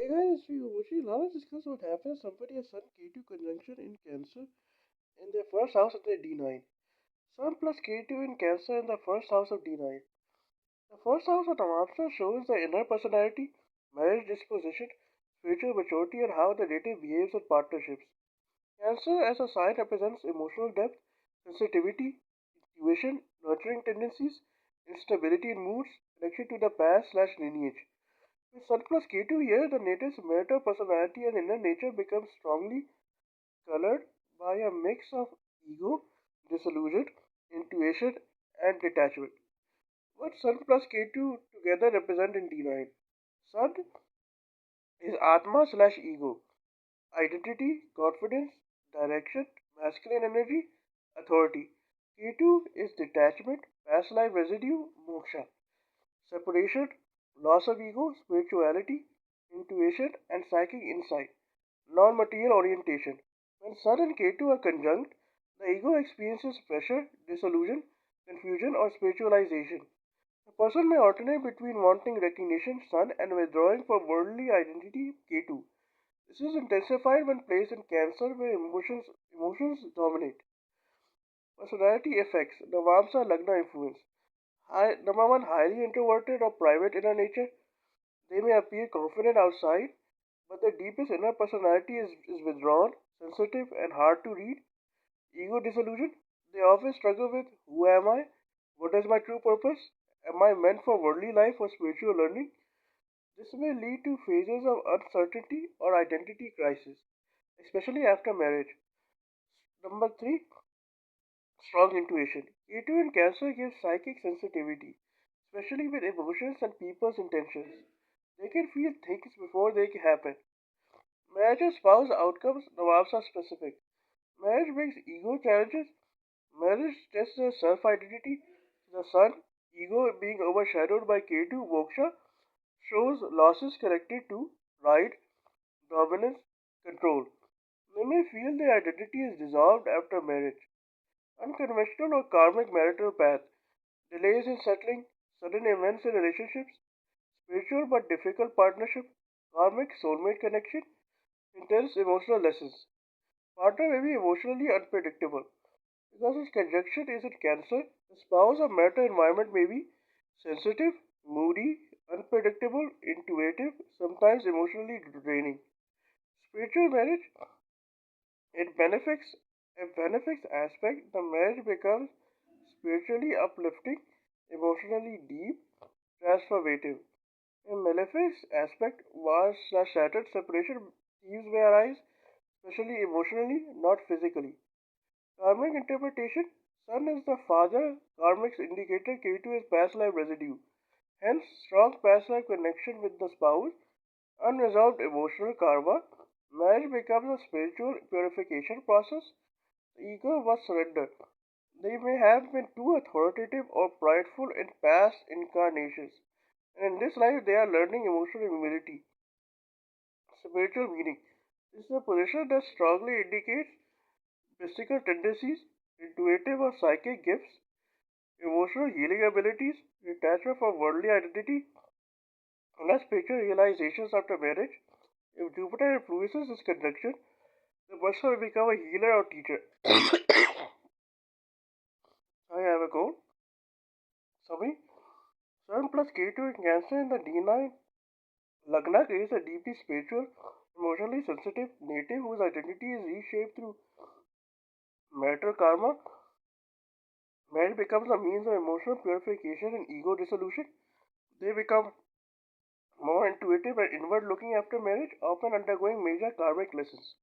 Hey guys, now let's discuss what happens somebody has Sun K2 conjunction in Cancer in their first house of their D9. Sun plus K2 in Cancer in the first house of D9. The first house of Navamsa shows the inner personality, marriage disposition, spiritual maturity, and how the native behaves in partnerships. Cancer as a sign represents emotional depth, sensitivity, intuition, nurturing tendencies, instability in moods, connection to the past/lineage. With Sun plus K2 here, the native's marital personality and inner nature becomes strongly colored by a mix of ego, disillusion, intuition, and detachment. What Sun plus K2 together represent in D9? Sun is Atma/ego, identity, confidence, direction, masculine energy, authority. Ketu is detachment, past life residue, moksha, separation, loss of ego, spirituality, intuition, and psychic insight, non material orientation. When Sun and Ketu are conjunct, the ego experiences pressure, disillusion, confusion, or spiritualization. The person may alternate between wanting recognition, Sun, and withdrawing for worldly identity, Ketu. This is intensified when placed in Cancer, where emotions dominate. Personality effects, Navamsa Lagna influence. Number one, highly introverted or private inner nature. They may appear confident outside, but their deepest inner personality is withdrawn, sensitive, and hard to read. Ego disillusion. They often struggle with who am I? What is my true purpose? Am I meant for worldly life or spiritual learning? This may lead to phases of uncertainty or identity crisis, especially after marriage. Number three, strong intuition. Ketu in Cancer gives psychic sensitivity, especially with emotions and people's intentions. They can feel things before they happen. Marriage and spouse outcomes, Nawabs are specific. Marriage brings ego challenges. Marriage tests their self identity. The Sun, ego being overshadowed by Ketu, Moksha, shows losses connected to pride, dominance, control. They may feel their identity is dissolved after marriage. Unconventional or karmic marital path, delays in settling, sudden events in relationships, spiritual but difficult partnership, karmic soulmate connection, intense emotional lessons. Partner may be emotionally unpredictable. Because its conjunction is in Cancer, the spouse or marital environment may be sensitive, moody, unpredictable, intuitive, sometimes emotionally draining. Spiritual marriage, it benefits aspect, the marriage becomes spiritually uplifting, emotionally deep, transformative. In malefic aspect, war/shattered separation thieves may arise, especially emotionally, not physically. Karmic interpretation, Sun is the father, karmic's indicator, Ketu is past life residue. Hence, strong past life connection with the spouse, unresolved emotional karma. Marriage becomes a spiritual purification process. The ego must surrender. They may have been too authoritative or prideful in past incarnations, and in this life they are learning emotional humility. Spiritual meaning. This is a position that strongly indicates mystical tendencies, intuitive or psychic gifts, emotional healing abilities, detachment from worldly identity, and spiritual realizations after marriage. If Jupiter influences this conjunction, the person will become a healer or teacher. I have a goal. Summary. Sun plus Ketu in Cancer in the D9 Lagna creates a deeply spiritual, emotionally sensitive native whose identity is reshaped through marital karma. Marriage becomes a means of emotional purification and ego dissolution. They become more intuitive and inward looking after marriage, often undergoing major karmic lessons.